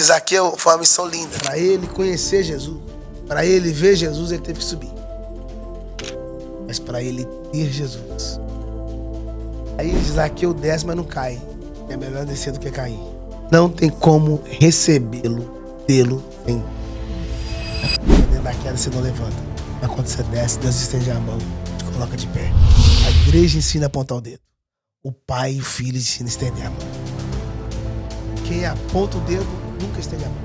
Zaqueu foi uma missão linda. Para ele conhecer Jesus, para ele ver Jesus, ele teve que subir. Mas para ele ter Jesus. Aí Zaqueu desce, mas não cai. É melhor descer do que cair. Não tem como recebê-lo, tê-lo, sem. Dentro da queda você não levanta. Mas quando você desce, Deus estende a mão, te coloca de pé. A igreja ensina a apontar o dedo. O pai e o filho ensinam a estender a mão. Quem aponta o dedo, nunca estende a mão.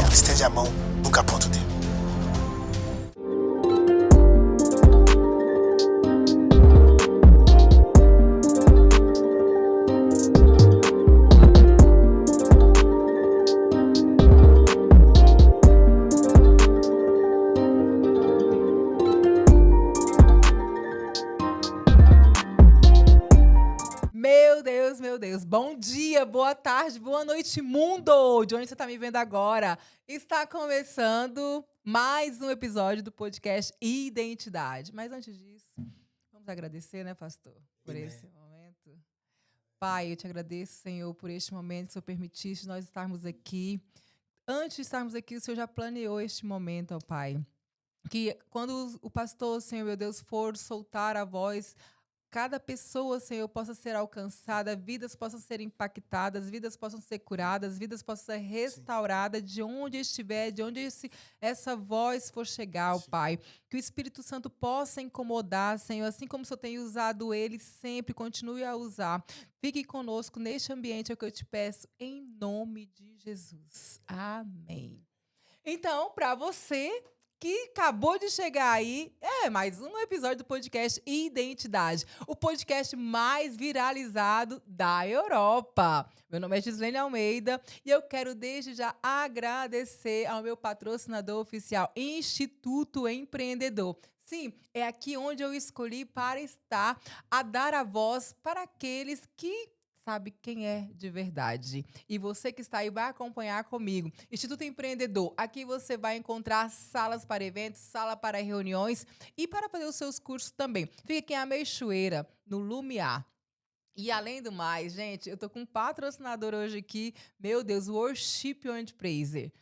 Quem estende a mão, nunca aponta o dedo. Meu Deus, bom dia, boa tarde, boa noite, mundo! De onde você está me vendo agora? Está começando mais um episódio do podcast Identidade. Mas antes disso, vamos agradecer, né, pastor, por esse momento. Pai, eu te agradeço, Senhor, por este momento que o Senhor permitiste nós estarmos aqui. Antes de estarmos aqui, o Senhor já planeou este momento, ó Pai. Que quando o pastor, Senhor, meu Deus, for soltar a voz, cada pessoa, Senhor, possa ser alcançada, vidas possam ser impactadas, vidas possam ser curadas, vidas possam ser restauradas de onde estiver, de onde essa voz for chegar, ó Pai. Que o Espírito Santo possa incomodar, Senhor, assim como o Senhor tem usado ele sempre, continue a usar. Fique conosco neste ambiente, é o que eu te peço, em nome de Jesus. Amém. Então, para você que acabou de chegar aí, mais um episódio do podcast Identidade, o podcast mais viralizado da Europa. Meu nome é Gislene Almeida e eu quero desde já agradecer ao meu patrocinador oficial, Instituto Empreendedor. Sim, é aqui onde eu escolhi para estar, a dar a voz para aqueles que sabe quem é de verdade. E você que está aí vai acompanhar comigo. Instituto Empreendedor, aqui você vai encontrar salas para eventos, sala para reuniões e para fazer os seus cursos também. Fica aqui em Ameixoeira, no Lumiar. E além do mais, gente, eu tô com um patrocinador hoje aqui, meu Deus, Worship and Praise.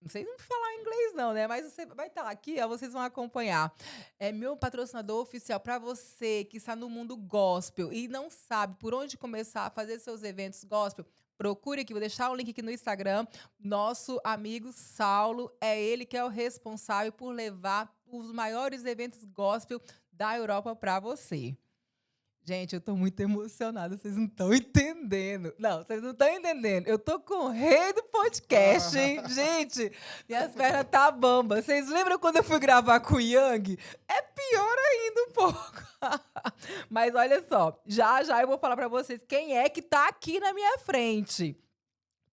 Não sei não falar inglês não, né? Mas você vai estar aqui, ó, vocês vão acompanhar. É meu patrocinador oficial para você que está no mundo gospel e não sabe por onde começar a fazer seus eventos gospel. Procure aqui, vou deixar o link aqui no Instagram. Nosso amigo Saulo, é ele que é o responsável por levar os maiores eventos gospel da Europa para você. Gente, eu tô muito emocionada, vocês não estão entendendo. Não, vocês não estão entendendo. Eu tô com o rei do podcast, hein? Gente, minhas pernas tá bamba. Vocês lembram quando eu fui gravar com o Yang? É pior ainda um pouco. Mas olha só, já eu vou falar pra vocês quem é que tá aqui na minha frente.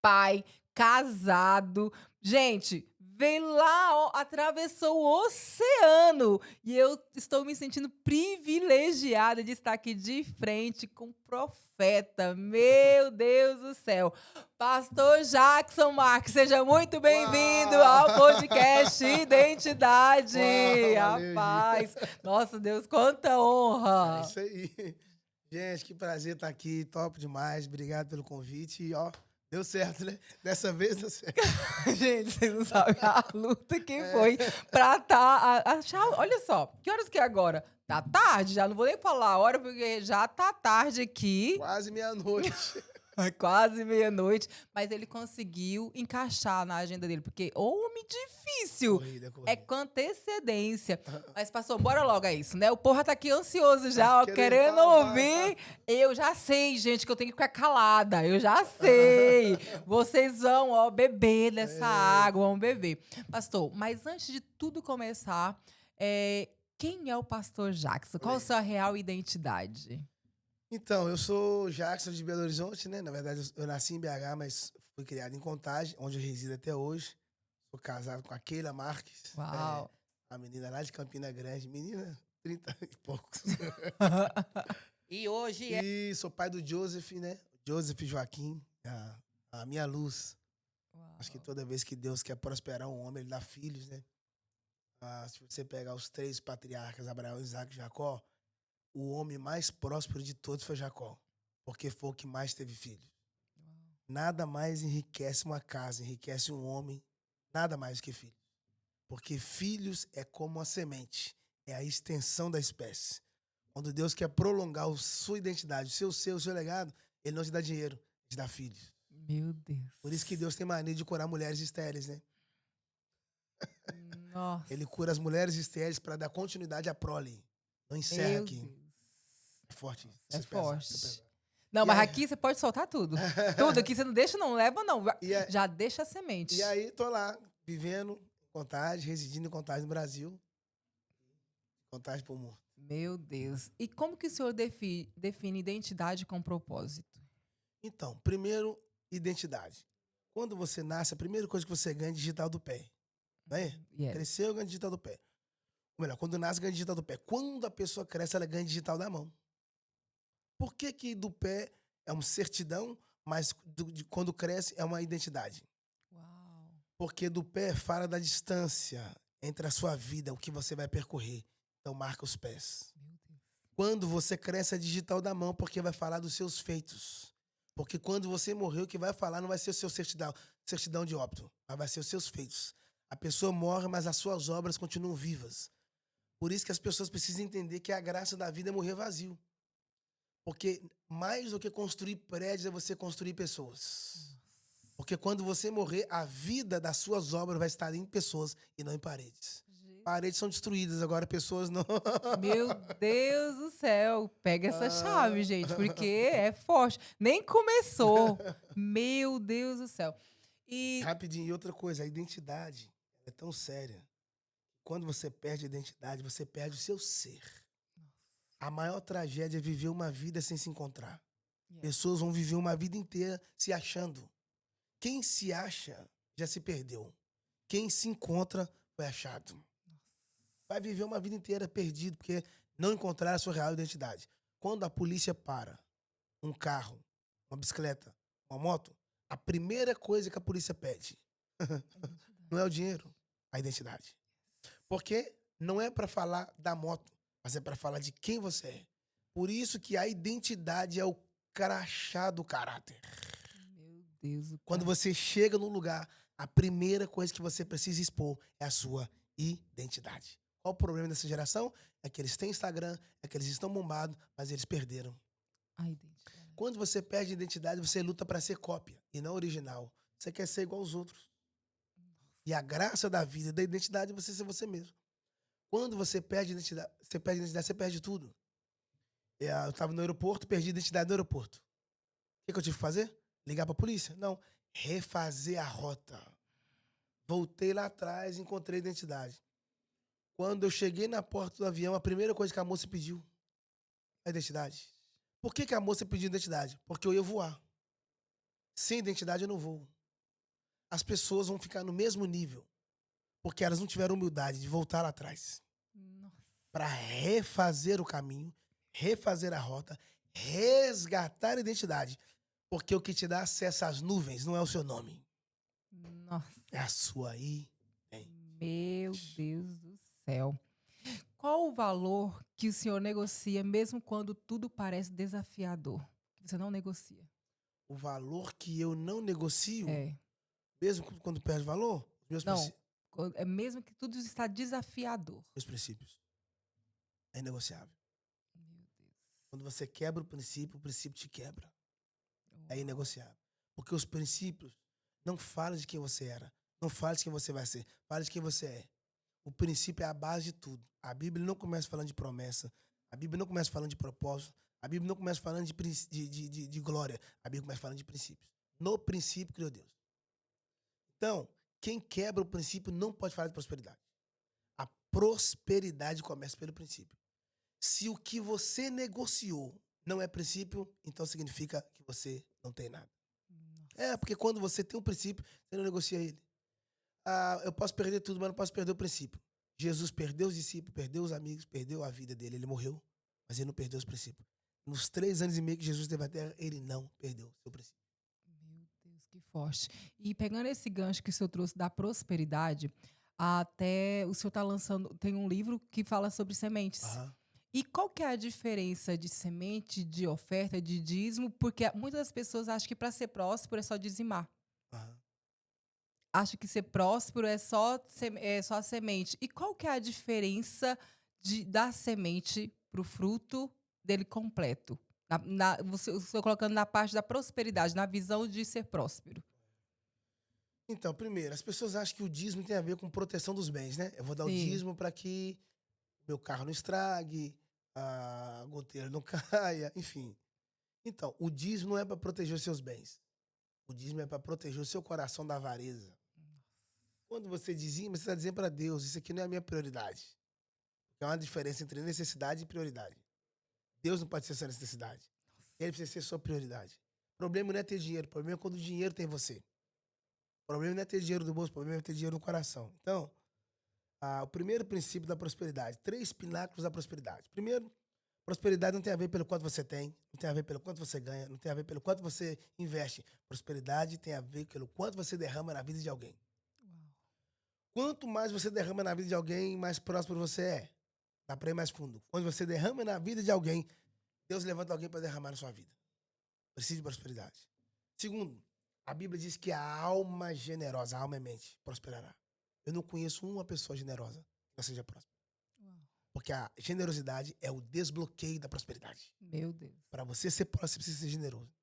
Pai, casado. Gente, veio lá, ó, atravessou o oceano. E eu estou me sentindo privilegiada de estar aqui de frente com o profeta. Meu Deus do céu. Pastor Jackson Marques, seja muito bem-vindo ao podcast Identidade. Uau, valeu, Rapaz, nossa Deus, quanta honra. É isso aí. Gente, que prazer estar aqui, top demais. Obrigado pelo convite. E, ó, deu certo, né? Dessa vez deu certo. Gente, vocês não sabem a luta que foi pra achar. Olha só, que horas que é agora? Tá tarde, já não vou nem falar a hora, porque já tá tarde aqui. Quase meia-noite. Quase meia-noite, mas ele conseguiu encaixar na agenda dele, porque homem difícil, Corrida. é com antecedência. Mas passou, bora logo a isso, né? O porra tá aqui ansioso já, ó, querendo ouvir. Eu já sei, gente, que eu tenho que ficar calada, eu já sei. Vocês vão, ó, beber dessa água, vão beber. Pastor, mas antes de tudo começar, quem é o pastor Jackson? Qual a sua real identidade? Então, eu sou Jackson de Belo Horizonte, né? Na verdade, eu nasci em BH, mas fui criado em Contagem, onde eu resido até hoje. Sou casado com a Keila Marques. Uau! A menina lá de Campina Grande. Menina, 30 e poucos. E hoje E sou pai do Joseph, né? Joseph Joaquim, a minha luz. Uau. Acho que toda vez que Deus quer prosperar um homem, ele dá filhos, né? Se você pegar os 3 patriarcas, Abraão, Isaac e Jacó, o homem mais próspero de todos foi Jacó, porque foi o que mais teve filhos. nada mais enriquece uma casa, enriquece um homem, nada mais que filhos. Porque filhos é como a semente, é a extensão da espécie. Quando Deus quer prolongar a sua identidade, o seu legado, Ele não te dá dinheiro, Ele te dá filhos. Meu Deus. Por isso que Deus tem mania de curar mulheres estéreis, né? Nossa. Ele cura as mulheres estéreis para dar continuidade à prole. Não encerra Meu aqui. Deus. É forte. É Isso pesado, forte. isso é pesado. Não, E mas aí? aqui você pode soltar tudo. Tudo aqui você não deixa, não leva, não. Já deixa a semente. E aí, tô lá, vivendo em Contagem, residindo em Contagem no Brasil. Contagem pro mundo. Meu Deus. E como que o senhor define identidade com propósito? Então, primeiro, identidade. Quando você nasce, a primeira coisa que você ganha é digital do pé. Não é? Yes. Cresceu, ganha digital do pé. Ou melhor, quando nasce, ganha digital do pé. Quando a pessoa cresce, ela ganha digital da mão. Por que do pé é uma certidão, mas quando cresce é uma identidade? Uau. Porque do pé fala da distância entre a sua vida, o que você vai percorrer. Então marca os pés. Meu Deus. Quando você cresce é digital da mão, porque vai falar dos seus feitos. Porque quando você morrer, o que vai falar não vai ser o seu certidão de óbito, mas vai ser os seus feitos. A pessoa morre, mas as suas obras continuam vivas. Por isso que as pessoas precisam entender que a graça da vida é morrer vazio. Porque mais do que construir prédios é você construir pessoas. Porque quando você morrer, a vida das suas obras vai estar em pessoas e não em paredes. Paredes são destruídas, agora pessoas não. Meu Deus do céu. Pega essa chave, gente, porque é forte. Nem começou. Meu Deus do céu. E Rapidinho, e outra coisa, a identidade é tão séria. Quando você perde a identidade, você perde o seu ser. A maior tragédia é viver uma vida sem se encontrar. Pessoas vão viver uma vida inteira se achando. Quem se acha, já se perdeu. Quem se encontra, foi achado. Vai viver uma vida inteira perdido, porque não encontraram a sua real identidade. Quando a polícia para um carro, uma bicicleta, uma moto, a primeira coisa que a polícia pede não é o dinheiro, a identidade. Porque não é para falar da moto, mas é para falar de quem você é. Por isso que a identidade é o crachá do caráter. meu Deus, Quando você chega num lugar, a primeira coisa que você precisa expor é a sua identidade. Qual o problema dessa geração? É que eles têm Instagram, é que eles estão bombados, mas eles perderam. a identidade. Quando você perde a identidade, você luta para ser cópia e não original. Você quer ser igual aos outros. E a graça da vida e da identidade é você ser você mesmo. Quando você perde a identidade, você perde tudo. Eu estava no aeroporto, perdi a identidade no aeroporto. O que eu tive que fazer? Ligar para a polícia? Não. Refazer a rota. Voltei lá atrás, encontrei a identidade. Quando eu cheguei na porta do avião, a primeira coisa que a moça pediu é a identidade. Por que a moça pediu identidade? Porque eu ia voar. Sem identidade eu não voo. As pessoas vão ficar no mesmo nível, porque elas não tiveram humildade de voltar lá atrás. Para refazer o caminho, refazer a rota, resgatar a identidade. Porque o que te dá acesso às nuvens não é o seu nome. Nossa. É a sua identidade. Meu Deus do céu. Qual o valor que o senhor negocia, mesmo quando tudo parece desafiador? Você não negocia. O valor que eu não negocio, É. mesmo quando perde valor, os Não. É mesmo que tudo está desafiador. meus princípios. É inegociável. Meu Deus. Quando você quebra o princípio te quebra. É inegociável. Porque os princípios não falam de quem você era. Não falam de quem você vai ser. Falam de quem você é. O princípio é a base de tudo. A Bíblia não começa falando de promessa. A Bíblia não começa falando de propósito. A Bíblia não começa falando de glória. A Bíblia começa falando de princípios. No princípio criou Deus. Então, quem quebra o princípio não pode falar de prosperidade. A prosperidade começa pelo princípio. Se o que você negociou não é princípio, então significa que você não tem nada. É, porque quando você tem um princípio, você não negocia ele. Eu posso perder tudo, mas não posso perder o princípio. Jesus perdeu os discípulos, perdeu os amigos, perdeu a vida dele. Ele morreu, mas ele não perdeu os princípios. Nos 3 anos e meio que Jesus esteve na terra, ele não perdeu o seu princípio. Meu Deus, que forte. E pegando esse gancho que o senhor trouxe da prosperidade, até o senhor está lançando, tem um livro que fala sobre sementes. Aham. E qual que é a diferença de semente, de oferta, de dízimo? Porque muitas das pessoas acham que para ser próspero é só dizimar. Aham. Acham que ser próspero é só a semente. E qual que é a diferença da semente para o fruto dele completo? Você colocando na parte da prosperidade, na visão de ser próspero. Então, primeiro, as pessoas acham que o dízimo tem a ver com proteção dos bens, né? Eu vou dar o Sim. dízimo para que meu carro não estrague, a goteira não caia, enfim. Então, o dízimo não é para proteger os seus bens. O dízimo é para proteger o seu coração da avareza. Quando você dizima, você está dizendo para Deus, isso aqui não é a minha prioridade. Porque há uma diferença entre necessidade e prioridade. Deus não pode ser sua necessidade. Ele precisa ser sua prioridade. O problema não é ter dinheiro, o problema é quando o dinheiro tem você. O problema não é ter dinheiro no bolso, o problema é ter dinheiro no coração. Então, o primeiro princípio da prosperidade, 3 pináculos da prosperidade. Primeiro, prosperidade não tem a ver pelo quanto você tem, não tem a ver pelo quanto você ganha, não tem a ver pelo quanto você investe. Prosperidade tem a ver pelo quanto você derrama na vida de alguém. Quanto mais você derrama na vida de alguém, mais próspero você é. Dá para ir mais fundo. Quando você derrama na vida de alguém, Deus levanta alguém para derramar na sua vida. Precisa de prosperidade. Segundo, a Bíblia diz que a alma generosa, a alma é mente, prosperará. Eu não conheço uma pessoa generosa que não seja próspera. Porque a generosidade é o desbloqueio da prosperidade. Meu Deus. Para você ser próspero, você precisa ser generoso.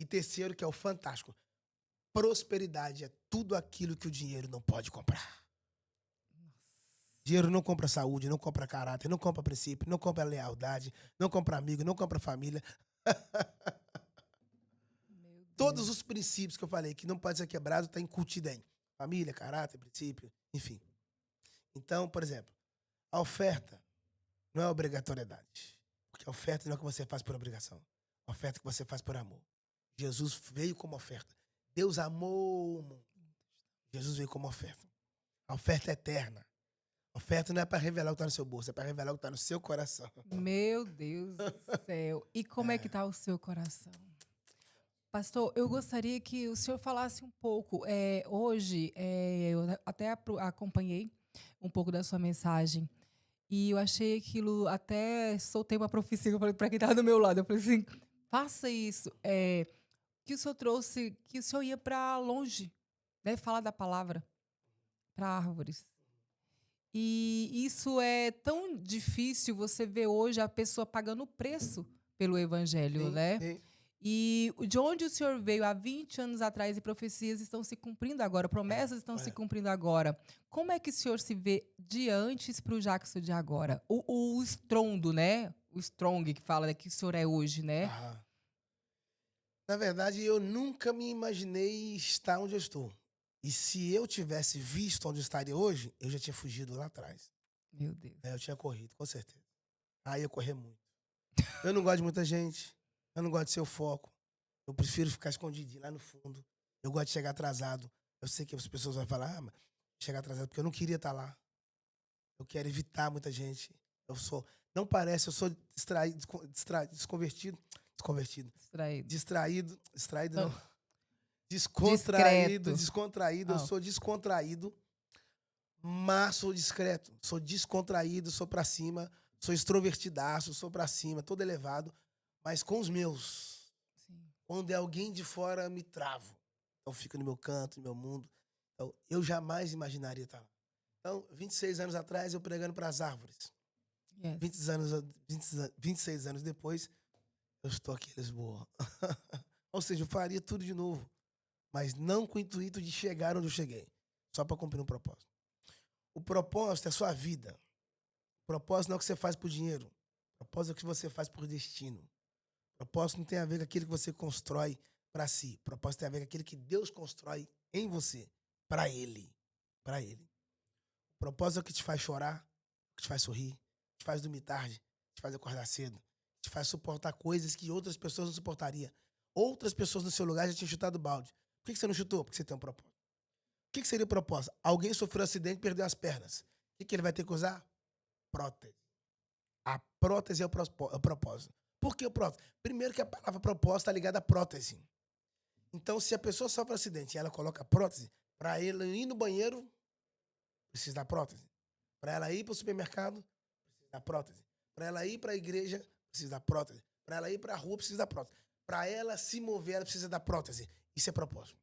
E terceiro, que é o fantástico. Prosperidade é tudo aquilo que o dinheiro não pode comprar. Dinheiro não compra saúde, não compra caráter, não compra princípio, não compra lealdade, não compra amigo, não compra família. Meu Todos Deus. os princípios que eu falei que não pode ser quebrado está incutido em família, caráter, princípio, enfim. Então, por exemplo, a oferta não é obrigatoriedade. Porque a oferta não é o que você faz por obrigação. A oferta é o que você faz por amor. Jesus veio como oferta. Deus amou o mundo. Jesus veio como oferta. A oferta é eterna. A oferta não é para revelar o que está no seu bolso, é para revelar o que está no seu coração. Meu Deus do céu. E como é que está o seu coração? Pastor, eu gostaria que o senhor falasse um pouco. Hoje, eu até acompanhei um pouco da sua mensagem. E eu achei aquilo, até soltei uma profecia, eu falei para quem estava do meu lado. Eu falei assim, faça isso. Que o senhor trouxe, que o senhor ia para longe, né? Falar da palavra para árvores. E isso é tão difícil, você vê hoje a pessoa pagando o preço pelo evangelho, Sim, né? sim. E de onde o senhor veio há 20 anos atrás e profecias estão se cumprindo agora, promessas estão se cumprindo agora. Como é que o senhor se vê de antes para o Jackson de agora? O estrondo, né? O strong que fala que o senhor é hoje, né? Aham. Na verdade, eu nunca me imaginei estar onde eu estou. E se eu tivesse visto onde eu estaria hoje, eu já tinha fugido lá atrás. Meu Deus. Eu tinha corrido, com certeza. Aí eu correr muito. Eu não gosto de muita gente. Eu não gosto de ser o foco. Eu prefiro ficar escondidinho lá no fundo. Eu gosto de chegar atrasado. Eu sei que as pessoas vão falar, mas chegar atrasado porque eu não queria estar lá. Eu quero evitar muita gente. Não parece, eu sou distraído, desconvertido. Distraído. Distraído não. Discreto. Descontraído. Eu sou descontraído, mas sou discreto. Sou descontraído, sou pra cima, sou extrovertidaço, sou pra cima, todo elevado, mas com os meus. Sim. Quando é alguém de fora, me travo. Eu fico no meu canto, no meu mundo. Então, eu jamais imaginaria estar lá. Então, 26 anos atrás, eu pregando para as árvores. Yes. 26 anos depois, eu estou aqui em Lisboa. Ou seja, eu faria tudo de novo. Mas não com o intuito de chegar onde eu cheguei. Só para cumprir um propósito. O propósito é a sua vida. O propósito não é o que você faz por dinheiro. O propósito é o que você faz por destino. O propósito não tem a ver com aquilo que você constrói para si. O propósito tem a ver com aquilo que Deus constrói em você. Para Ele. Para Ele. O propósito é o que te faz chorar, o que te faz sorrir, te faz dormir tarde, te faz acordar cedo, te faz suportar coisas que outras pessoas não suportariam. Outras pessoas no seu lugar já tinham chutado o balde. Por que você não chutou? Porque você tem um propósito. O que seria o propósito? Alguém sofreu um acidente e perdeu as pernas. O que ele vai ter que usar? Prótese. A prótese é o propósito. Por que o prótese? Primeiro que a palavra propósito está ligada à prótese. Então, se a pessoa sofre um acidente e ela coloca a prótese, para ela ir no banheiro, precisa da prótese. Para ela ir para o supermercado, precisa da prótese. Para ela ir para a igreja, precisa da prótese. Para ela ir para a rua, precisa da prótese. Para ela se mover, ela precisa da prótese. Isso é propósito.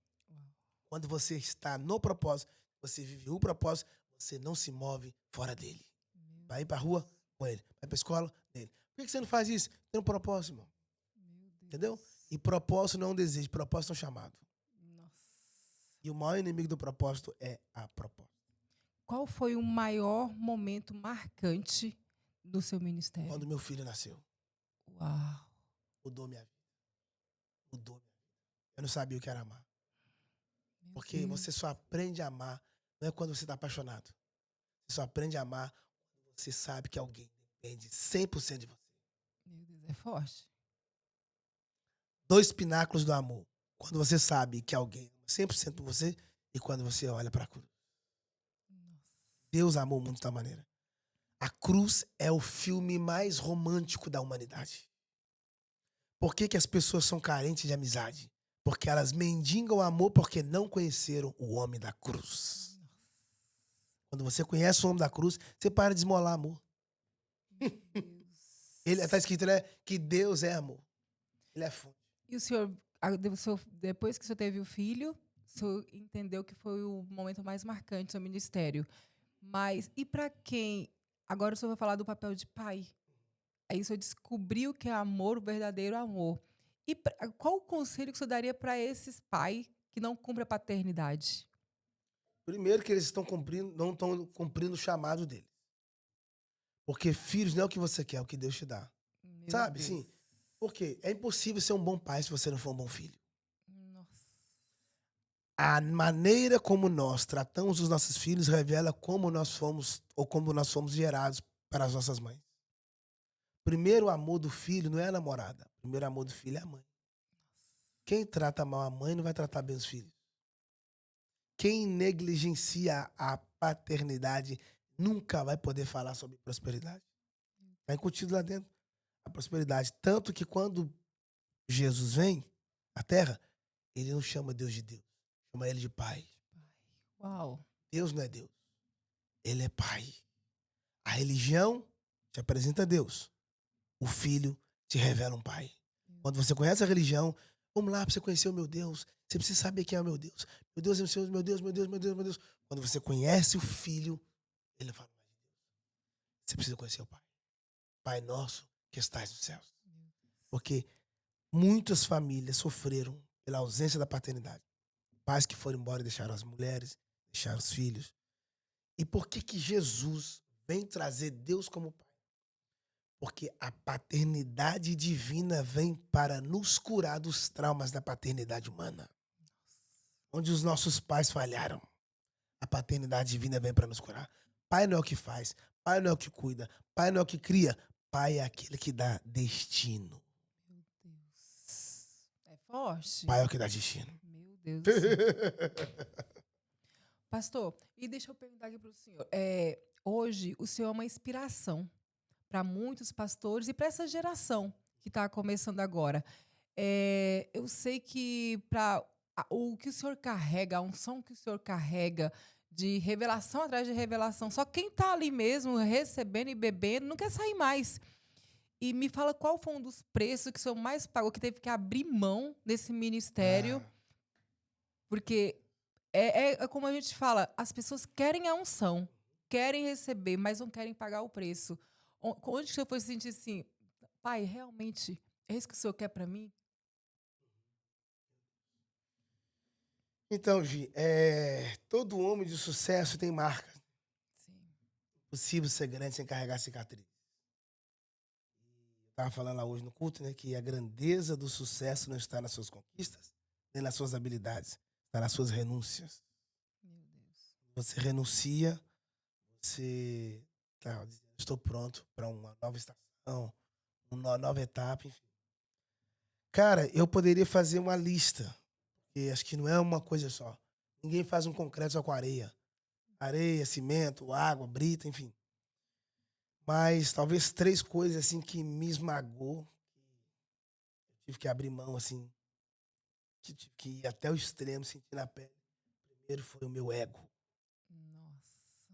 Quando você está no propósito, você vive o propósito, você não se move fora dele. Vai ir para a rua com ele. Vai para a escola dele. Por que você não faz isso? Tem um propósito, irmão. Entendeu? E propósito não é um desejo, propósito é um chamado. Nossa. E o maior inimigo do propósito é a proposta. Qual foi o maior momento marcante do seu ministério? Quando meu filho nasceu, Uau. mudou minha vida. Mudou minha vida. Eu não sabia o que era amar. Meu Porque Deus. você só aprende a amar, não é quando você está apaixonado. Você só aprende a amar quando você sabe que alguém depende 100% de você. Meu Deus, é forte. 2 pináculos do amor. Quando você sabe que alguém ama 100% por você e quando você olha para a cruz. Nossa. Deus amou o mundo de tal maneira. A cruz é o filme mais romântico da humanidade. Por que as pessoas são carentes de amizade? Porque elas mendigam amor porque não conheceram o homem da cruz. Quando você conhece o homem da cruz, você para de esmolar amor. Ele está escrito, né, que Deus é amor. Ele é fonte. E o senhor, depois que o senhor teve o filho, o senhor entendeu que foi o momento mais marcante do seu ministério. Mas, e para quem... Agora o senhor vai falar do papel de pai. Aí o senhor descobriu que é amor, o verdadeiro amor. E qual o conselho que o senhor daria para esses pais que não cumprem a paternidade? Primeiro que eles não estão cumprindo o chamado deles. Porque filhos não é o que você quer, é o que Deus te dá. Meu Sabe, Deus. sim. Porque é impossível ser um bom pai se você não for um bom filho. Nossa. A maneira como nós tratamos os nossos filhos revela como nós fomos ou como nós fomos gerados para as nossas mães. Primeiro amor do filho não é a namorada. Primeiro amor do filho é a mãe. Quem trata mal a mãe não vai tratar bem os filhos. Quem negligencia a paternidade nunca vai poder falar sobre prosperidade. Está incutido lá dentro a prosperidade. Tanto que quando Jesus vem à Terra, ele não chama Deus de Deus. Chama ele de Pai. Uau. Deus não é Deus. Ele é Pai. A religião te apresenta Deus. O Filho te revela um Pai. Quando você conhece a religião, vamos lá para você conhecer o meu Deus. Você precisa saber quem é o meu Deus. Meu Deus é o Senhor, meu Deus, meu Deus, meu Deus, meu Deus. Quando você conhece o Filho, ele fala mais de Deus. Você precisa conhecer o Pai. Pai nosso que estás nos céus. Porque muitas famílias sofreram pela ausência da paternidade. Pais que foram embora e deixaram as mulheres, deixaram os filhos. E por que Jesus vem trazer Deus como Pai? Porque a paternidade divina vem para nos curar dos traumas da paternidade humana. Onde os nossos pais falharam. A paternidade divina vem para nos curar. Pai não é o que faz, pai não é o que cuida, pai não é o que cria, pai é aquele que dá destino. Meu Deus. É forte. Pai é o que dá destino. Meu Deus do céu. Pastor, e deixa eu perguntar aqui para o senhor. Hoje, o senhor é uma inspiração para muitos pastores e para essa geração que está começando agora. Eu sei que para o que o senhor carrega, a unção que o senhor carrega de revelação atrás de revelação, só quem está ali mesmo recebendo e bebendo não quer sair mais. E me fala qual foi um dos preços que o senhor mais pagou, que teve que abrir mão desse ministério, porque é como a gente fala, as pessoas querem a unção, querem receber, mas não querem pagar o preço. Onde que o senhor foi se sentir assim, pai, realmente, é isso que o senhor quer para mim? Então, Gi, todo homem de sucesso tem marca. Sim. Possível ser grande sem carregar cicatriz. Eu estava falando lá hoje no culto, né, que a grandeza do sucesso não está nas suas conquistas, nem nas suas habilidades, está nas suas renúncias. Meu Deus. Você renuncia, você tá dizendo, estou pronto para uma nova estação, uma nova etapa, enfim. Cara, eu poderia fazer uma lista, porque acho que não é uma coisa só. Ninguém faz um concreto só com areia. Areia, cimento, água, brita, enfim. Mas talvez 3 coisas assim que me esmagou, que eu tive que abrir mão, assim, que tive que ir até o extremo, sentir na pele. Primeiro foi o meu ego. Nossa.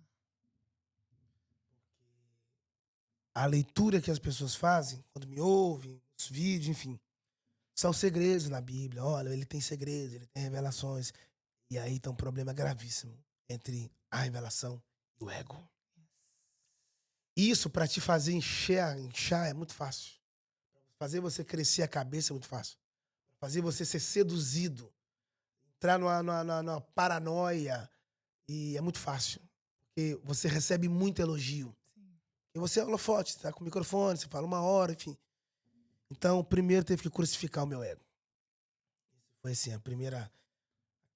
a leitura que as pessoas fazem, quando me ouvem, os vídeos, enfim, são segredos na Bíblia. Olha, ele tem segredos, ele tem revelações. E aí tem um problema gravíssimo entre a revelação e o ego. Isso, para te fazer inchar, é muito fácil. Fazer você crescer a cabeça é muito fácil. Fazer você ser seduzido, entrar numa paranoia, e é muito fácil. Porque você recebe muito elogio. Sim. E você é holofote, você tá com o microfone, você fala 1 hora, enfim. Então, primeiro teve que crucificar o meu ego. Foi assim, a primeira,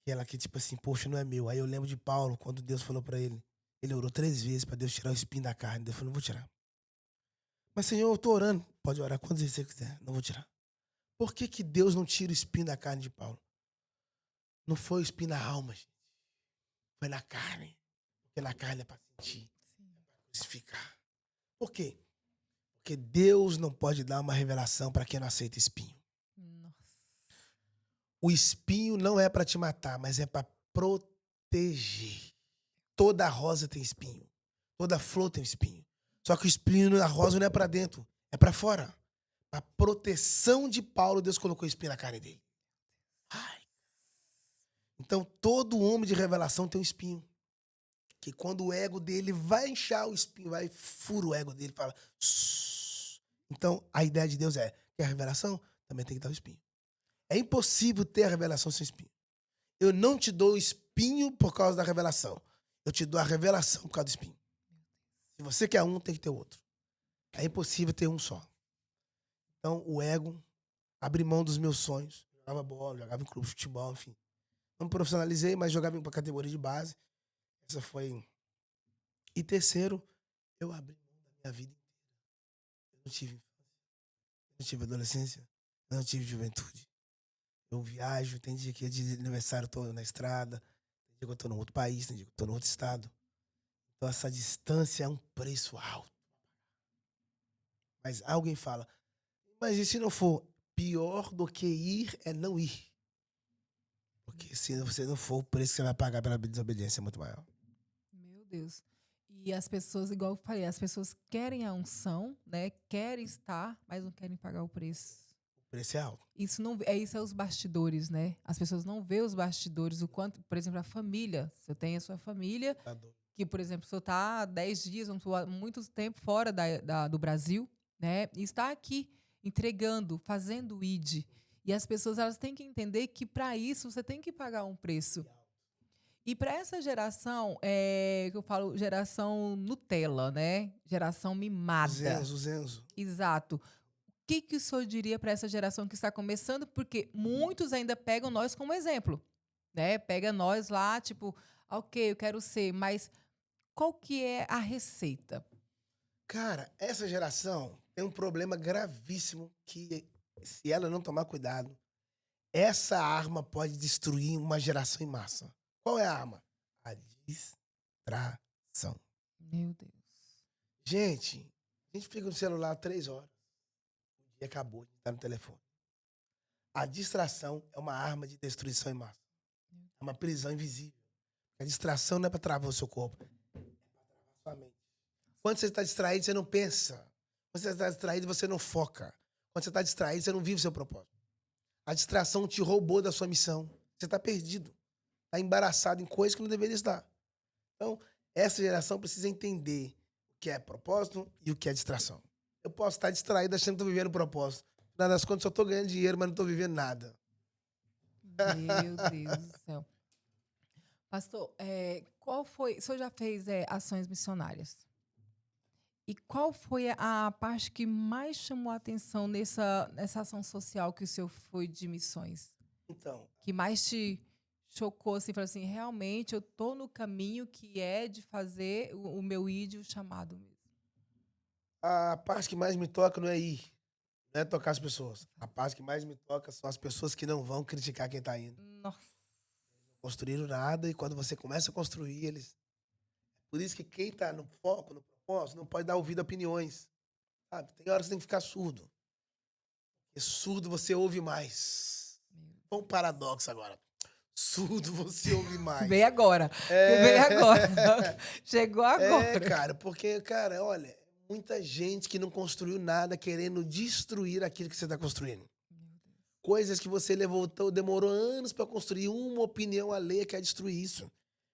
aquela que tipo assim, poxa, não é meu. Aí eu lembro de Paulo, quando Deus falou pra ele, ele orou 3 vezes pra Deus tirar o espinho da carne. Deus falou, não vou tirar. Mas, Senhor, eu tô orando. Pode orar quantas vezes você quiser, não vou tirar. Por que que Deus não tira o espinho da carne de Paulo? Não foi o espinho na alma, gente. Foi na carne. Porque na carne é pra sentir, é pra crucificar. Por quê? Porque Deus não pode dar uma revelação para quem não aceita espinho. Nossa. O espinho não é para te matar, mas é para proteger. Toda rosa tem espinho. Toda flor tem espinho. Só que o espinho da rosa não é para dentro, é para fora. A proteção de Paulo, Deus colocou espinho na carne dele. Ai. Então, todo homem de revelação tem um espinho. Que quando o ego dele vai inchar o espinho, vai fura o ego dele, fala... Shhh. Então, a ideia de Deus é que a revelação também tem que dar o espinho. É impossível ter a revelação sem espinho. Eu não te dou o espinho por causa da revelação. Eu te dou a revelação por causa do espinho. Se você quer um, tem que ter outro. É impossível ter um só. Então, o ego abre mão dos meus sonhos. Jogava bola, jogava em clube de futebol, enfim. Não me profissionalizei, mas jogava em categoria de base. Essa foi... E terceiro, eu abri mão da minha vida inteira. Eu não tive infância, eu não tive adolescência, eu não tive juventude. Eu viajo, tem dia que é de aniversário eu tô na estrada, tem dia que eu tô num outro país, tem dia que eu tô num outro estado. Então essa distância é um preço alto. Mas alguém fala, mas e se não for? Pior do que ir é não ir. Porque se você não for, o preço que você vai pagar pela desobediência é muito maior. Meu Deus. E as pessoas, igual eu falei, as pessoas querem a unção, né? Querem estar, mas não querem pagar o preço. O preço é alto. Isso não isso é os bastidores, né? As pessoas não vê os bastidores, o quanto, por exemplo, a família. Você tem a sua família, que, por exemplo, você está 10 dias, muito tempo fora do Brasil, né? E está aqui entregando, fazendo o ID. E as pessoas elas têm que entender que para isso você tem que pagar um preço. E para essa geração, que eu falo geração Nutella, né? Geração mimada. Zenzo. Exato. O que o senhor diria para essa geração que está começando? Porque muitos ainda pegam nós como exemplo, né? Pega nós lá, tipo, ok, eu quero ser, mas qual que é a receita? Cara, essa geração tem um problema gravíssimo que, se ela não tomar cuidado, essa arma pode destruir uma geração em massa. Qual é a arma? A distração. Meu Deus. Gente, a gente fica no celular 3 horas. O dia acabou, a gente tá no telefone. A distração é uma arma de destruição em massa. É uma prisão invisível. A distração não é para travar o seu corpo, é para travar a sua mente. Quando você está distraído, você não pensa. Quando você está distraído, você não foca. Quando você está distraído, você não vive o seu propósito. A distração te roubou da sua missão. Você está perdido. Está embaraçado em coisas que não deveria estar. Então, essa geração precisa entender o que é propósito e o que é distração. Eu posso estar distraído achando que estou vivendo propósito. Afinal das contas, só estou ganhando dinheiro, mas não estou vivendo nada. Meu Deus do céu. Pastor, qual foi... O senhor já fez ações missionárias? E qual foi a parte que mais chamou a atenção nessa ação social que o senhor foi de missões? Então, Que mais te chocou, assim, falou assim, realmente eu tô no caminho que é de fazer o meu ID, o chamado mesmo. a parte que mais me toca não é ir, não é tocar as pessoas. A parte que mais me toca são as pessoas que não vão criticar quem tá indo. Nossa. Construíram nada e quando você começa a construir, eles... Por isso que quem tá no foco, no propósito, não pode dar ouvido a opiniões. Sabe? Tem horas que você tem que ficar surdo. Porque surdo você ouve mais. Foi um paradoxo agora. Surdo você ouve mais. Veio agora. Veio agora. Chegou agora. Cara, porque, cara, olha, é Muita gente que não construiu nada querendo destruir aquilo que você está construindo. Coisas que você demorou anos para construir, uma opinião alheia quer destruir isso.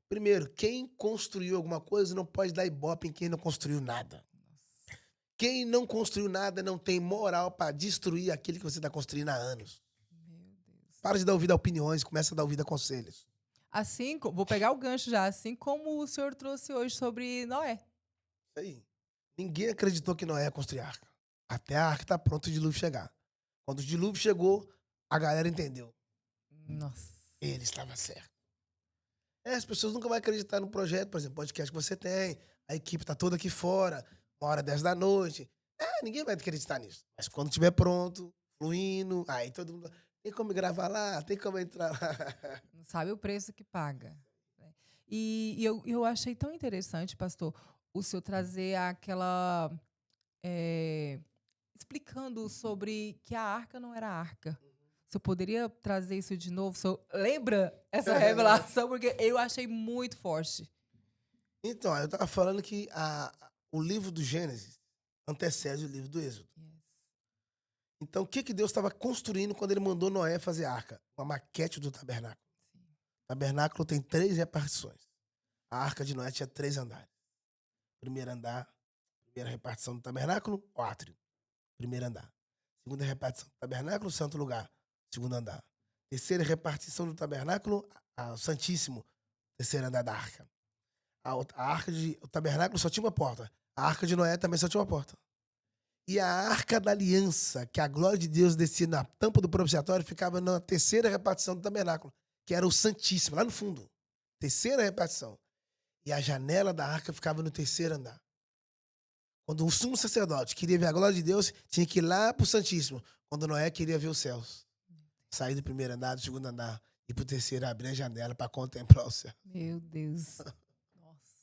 Primeiro, quem construiu alguma coisa não pode dar ibope em quem não construiu nada. Quem não construiu nada não tem moral para destruir aquilo que você está construindo há anos. Para de dar ouvido a opiniões, começa a dar ouvido a conselhos. Assim, vou pegar o gancho já, assim como o senhor trouxe hoje sobre Noé. Isso aí. Ninguém acreditou que Noé ia construir a arca. Até a arca está pronta, o dilúvio chegar. Quando o dilúvio chegou, a galera entendeu. Nossa. Ele estava certo. As pessoas nunca vão acreditar no projeto, por exemplo, podcast que você tem, a equipe está toda aqui fora, 1h10 da noite. Ninguém vai acreditar nisso. Mas quando estiver pronto, fluindo, aí todo mundo... Tem como gravar lá? Tem como entrar lá? Não sabe o preço que paga. E eu achei tão interessante, pastor, o senhor trazer aquela... explicando sobre que a arca não era arca. O senhor poderia trazer isso de novo? O senhor lembra essa revelação? Porque eu achei muito forte. Então, eu estava falando que o livro do Gênesis antecede o livro do Êxodo. Então, o que Deus estava construindo quando ele mandou Noé fazer a arca? Uma maquete do tabernáculo. O tabernáculo tem 3 repartições. A arca de Noé tinha 3 andares. Primeiro andar, primeira repartição do tabernáculo, o átrio. Primeiro andar. Segunda repartição do tabernáculo, o santo lugar. Segundo andar. Terceira repartição do tabernáculo, o Santíssimo. Terceiro andar da arca. O tabernáculo só tinha uma porta. A arca de Noé também só tinha uma porta. E a arca da aliança, que a glória de Deus descia na tampa do propiciatório, ficava na terceira repartição do tabernáculo, que era o Santíssimo, lá no fundo. Terceira repartição. E a janela da arca ficava no terceiro andar. Quando o sumo sacerdote queria ver a glória de Deus, tinha que ir lá pro Santíssimo. Quando Noé queria ver os céus. Sair do primeiro andar, do segundo andar, e pro terceiro abrir a janela para contemplar o céu. Meu Deus. Nossa.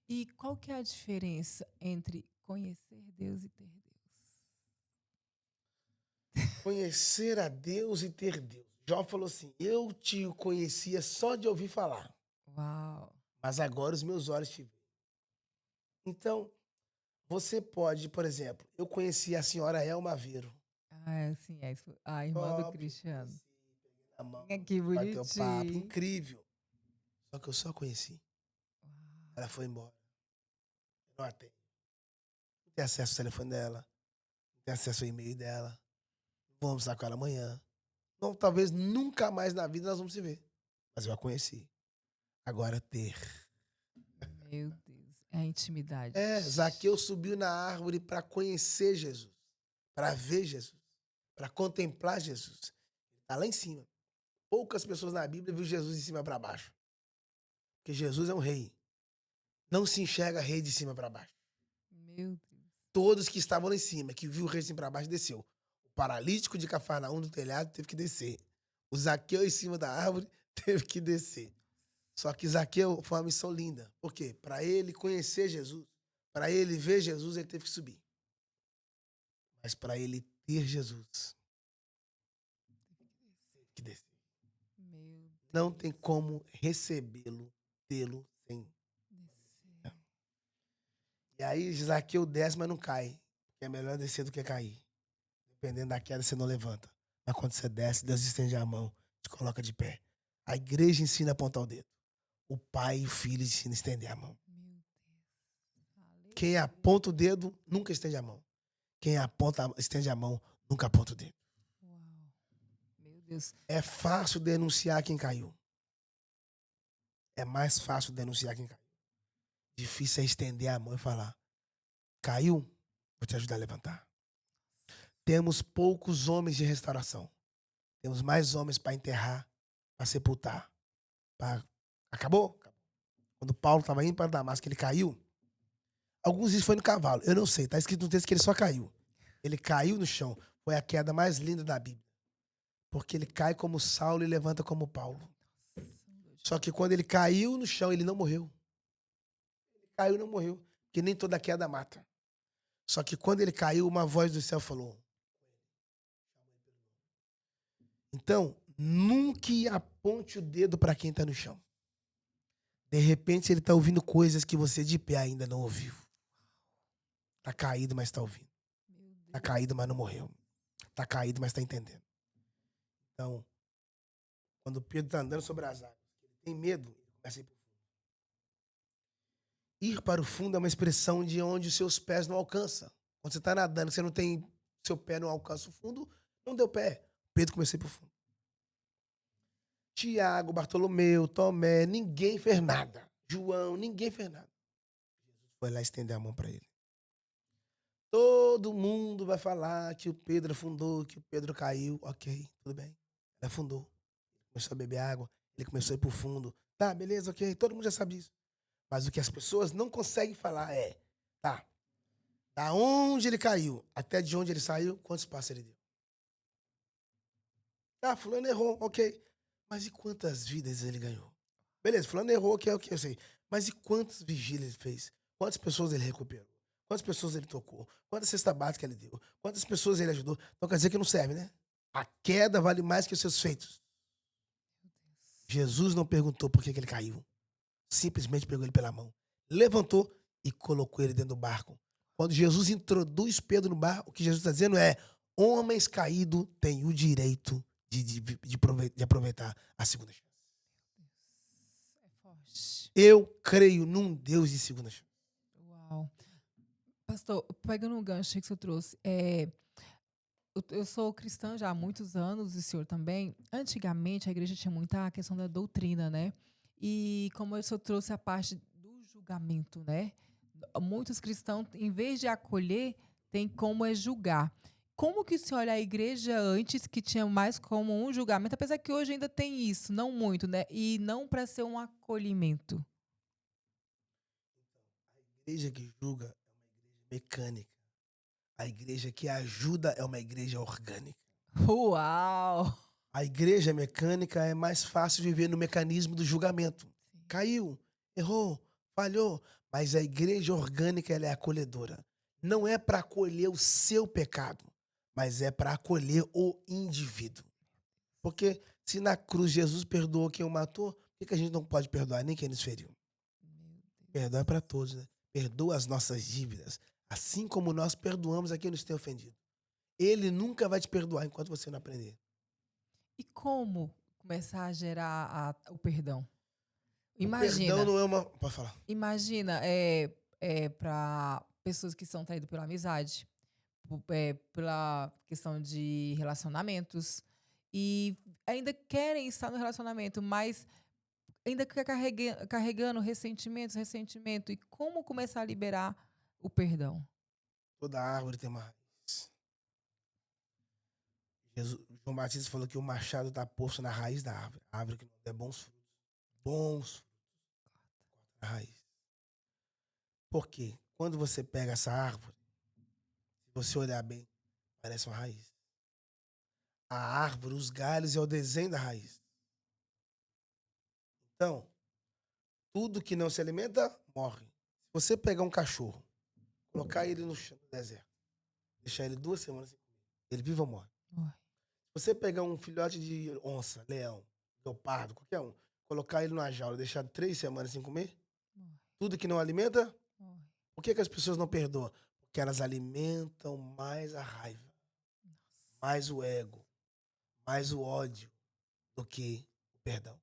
E qual que é a diferença entre conhecer Deus e ter Deus? Conhecer a Deus e ter Deus. Jó falou assim, eu te conhecia só de ouvir falar. Uau. Mas agora os meus olhos te veem. Então, você pode, por exemplo, eu conheci a senhora Elma Aveiro. Sim, a irmã do Cristiano. A mão, Que bateu papo, bonitinho. incrível. Só que eu só conheci. Ela foi embora. Eu não a tenho. Não tenho acesso ao telefone dela. Não tenho acesso ao e-mail dela. Vou almoçar com ela amanhã. Não, talvez nunca mais na vida nós vamos se ver. Mas eu a conheci. Agora ter. Meu Deus, é a intimidade. Zaqueu subiu na árvore para conhecer Jesus. Para ver Jesus. Para contemplar Jesus. Está lá em cima. Poucas pessoas na Bíblia viram Jesus de cima para baixo. Porque Jesus é um rei. Não se enxerga rei de cima para baixo. Meu Deus. Todos que estavam lá em cima, que viu o rei de cima para baixo, desceu. O paralítico de Cafarnaum do telhado teve que descer. O Zaqueu em cima da árvore teve que descer. Só que Zaqueu foi uma missão linda. Por quê? Para ele conhecer Jesus, para ele ver Jesus, ele teve que subir. Mas para ele ter Jesus, teve que descer. Não tem como recebê-lo, tê-lo sem descer. E aí Zaqueu desce, mas não cai. Porque é melhor descer do que cair. Dependendo da queda, você não levanta. Mas quando você desce, Deus estende a mão, te coloca de pé. A igreja ensina a apontar o dedo. O pai e o filho ensinam a estender a mão. Quem aponta o dedo, nunca estende a mão. Quem estende a mão, nunca aponta o dedo. Uau. Meu Deus. É fácil denunciar quem caiu. É mais fácil denunciar quem caiu. Difícil é estender a mão e falar: caiu? Vou te ajudar a levantar. Temos poucos homens de restauração. Temos mais homens para enterrar, para sepultar. Acabou? Quando Paulo estava indo para Damasco, ele caiu. Alguns dizem que foi no cavalo. Eu não sei. Está escrito no texto que ele só caiu. Ele caiu no chão. Foi a queda mais linda da Bíblia. Porque ele cai como Saulo e levanta como Paulo. Só que quando ele caiu no chão, ele não morreu. Ele caiu e não morreu. Porque nem toda queda mata. Só que quando ele caiu, uma voz do céu falou. Então, nunca aponte o dedo para quem está no chão. De repente, ele está ouvindo coisas que você de pé ainda não ouviu. Tá caído, mas tá ouvindo. Tá caído, mas não morreu. Tá caído, mas tá entendendo. Então, quando Pedro tá andando sobre as águas, ele tem medo, ele começa a ir pro fundo. Ir para o fundo é uma expressão de onde os seus pés não alcançam. Quando você tá nadando, você não tem... Seu pé não alcança o fundo, não deu pé. Pedro começou a ir pro fundo. Tiago, Bartolomeu, Tomé, ninguém fez nada. João, ninguém fez nada. Jesus foi lá estender a mão para ele. Todo mundo vai falar que o Pedro afundou, que o Pedro caiu. Ok, tudo bem. Ele afundou. Ele começou a beber água, ele começou a ir pro fundo. Tá, beleza, ok, todo mundo já sabe disso. Mas o que as pessoas não conseguem falar é, tá, da onde ele caiu até de onde ele saiu, quantos passos ele deu? Ah, fulano errou, ok. Mas e quantas vidas ele ganhou? Beleza, fulano errou, ok, eu sei. Mas e quantas vigílias ele fez? Quantas pessoas ele recuperou? Quantas pessoas ele tocou? Quantas cestas básicas ele deu? Quantas pessoas ele ajudou? Então quer dizer que não serve, né? A queda vale mais que os seus feitos. Jesus não perguntou por que ele caiu. Simplesmente pegou ele pela mão. Levantou e colocou ele dentro do barco. Quando Jesus introduz Pedro no barco, o que Jesus está dizendo é: homens caídos têm o direito de aproveitar a segunda chance. É forte. Eu creio num Deus de segunda chance. Uau. Pastor, pegando um gancho que você trouxe, eu sou cristã já há muitos anos, e o senhor também. Antigamente, a igreja tinha muita questão da doutrina, né? E como o senhor trouxe a parte do julgamento, né? Muitos cristãos, em vez de acolher, tem como julgar. Como que se olha a igreja antes, que tinha mais como um julgamento, apesar que hoje ainda tem isso, não muito, né? E não para ser um acolhimento. A igreja que julga é uma igreja mecânica. A igreja que ajuda é uma igreja orgânica. Uau! A igreja mecânica é mais fácil viver no mecanismo do julgamento. Caiu, errou, falhou. Mas a igreja orgânica, ela é acolhedora. Não é para acolher o seu pecado, mas é para acolher o indivíduo. Porque se na cruz Jesus perdoou quem o matou, por que a gente não pode perdoar nem quem nos feriu? Perdão é para todos, né? Perdoa as nossas dívidas, assim como nós perdoamos a quem nos tem ofendido. Ele nunca vai te perdoar enquanto você não aprender. E como começar a gerar o perdão? O Imagina, perdão não é uma... Pode falar. imagina, para pessoas que são traídas pela amizade, pela questão de relacionamentos, e ainda querem estar no relacionamento, mas ainda fica carregando ressentimento. E como começar a liberar o perdão? Toda árvore tem uma raiz. João Batista falou que o machado está posto na raiz da árvore. A árvore que não der bons frutos. Bons frutos. Na raiz. Por quê? Quando você pega essa árvore, se você olhar bem, parece uma raiz. A árvore, os galhos é o desenho da raiz. Então, tudo que não se alimenta, morre. Se você pegar um cachorro, colocar ele no chão, no deserto, deixar ele 2 semanas sem comer, ele vive ou morre? Morre. Se você pegar um filhote de onça, leão, leopardo, qualquer um, colocar ele numa jaula, deixar 3 semanas sem comer, Morre. tudo que não alimenta, Morre. por que as pessoas não perdoam? Porque elas alimentam mais a raiva, mais o ego, mais o ódio do que o perdão.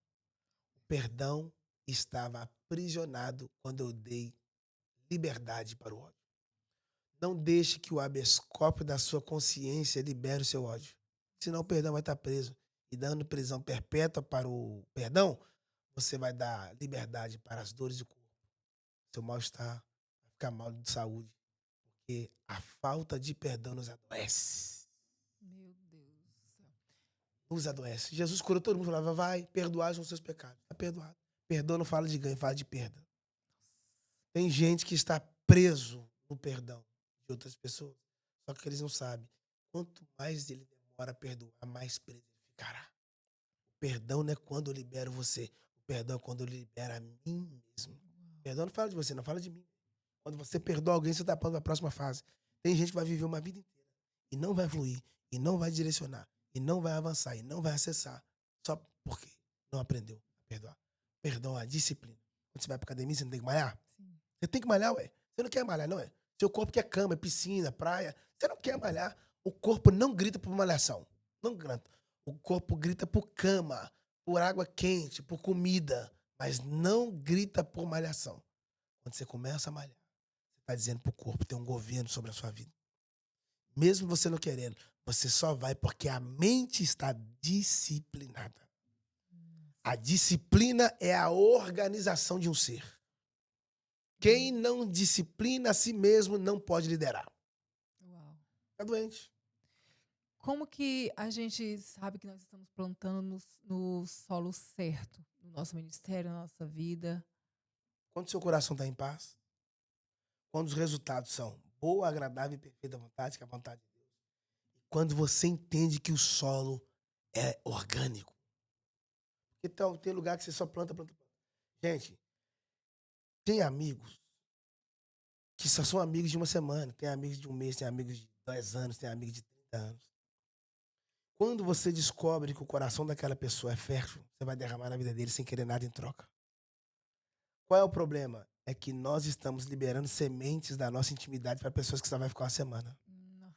O perdão estava aprisionado quando eu dei liberdade para o ódio. Não deixe que o habeas corpus da sua consciência libere o seu ódio. Senão o perdão vai estar preso. E dando prisão perpétua para o perdão, você vai dar liberdade para as dores do corpo. Seu mal-estar vai ficar mal de saúde. Porque a falta de perdão nos adoece. Meu Deus do céu. Nos adoece. Jesus curou todo mundo, falava, vai, perdoar os seus pecados. Está perdoado. Perdão não fala de ganho, fala de perda. Tem gente que está preso no perdão de outras pessoas. Só que eles não sabem. Quanto mais ele demora a perdoar, mais preso ele ficará. O perdão não é quando eu libero você. O perdão é quando eu libero a mim mesmo. O perdão não fala de você, não fala de mim. Quando você perdoa alguém, você está pronto para a próxima fase. Tem gente que vai viver uma vida inteira e não vai fluir, e não vai direcionar, e não vai avançar, e não vai acessar, só porque não aprendeu a perdoar. Perdão é a disciplina. Quando você vai para academia, você não tem que malhar? Sim. Você tem que malhar, ué. Você não quer malhar, não é? Seu corpo quer cama, piscina, praia. Você não quer malhar. O corpo não grita por malhação. Não grita. O corpo grita por cama, por água quente, por comida. Mas não grita por malhação. Quando você começa a malhar, você está dizendo pro corpo, tem um governo sobre a sua vida. Mesmo você não querendo, você só vai porque a mente está disciplinada. A disciplina é a organização de um ser. Quem não disciplina a si mesmo não pode liderar. Uau. Tá doente. Como que a gente sabe que nós estamos plantando no solo certo? No nosso ministério, na nossa vida? Quando seu coração está em paz, quando os resultados são boa, agradável e perfeita vontade, que é a vontade de Deus. Quando você entende que o solo é orgânico. Então, tem lugar que você só planta. Gente, tem amigos que só são amigos de uma semana, tem amigos de um mês, tem amigos de 10 anos, tem amigos de 30 anos. Quando você descobre que o coração daquela pessoa é fértil, você vai derramar na vida dele sem querer nada em troca. Qual é o problema? É que nós estamos liberando sementes da nossa intimidade para pessoas que só vai ficar uma semana. Nossa.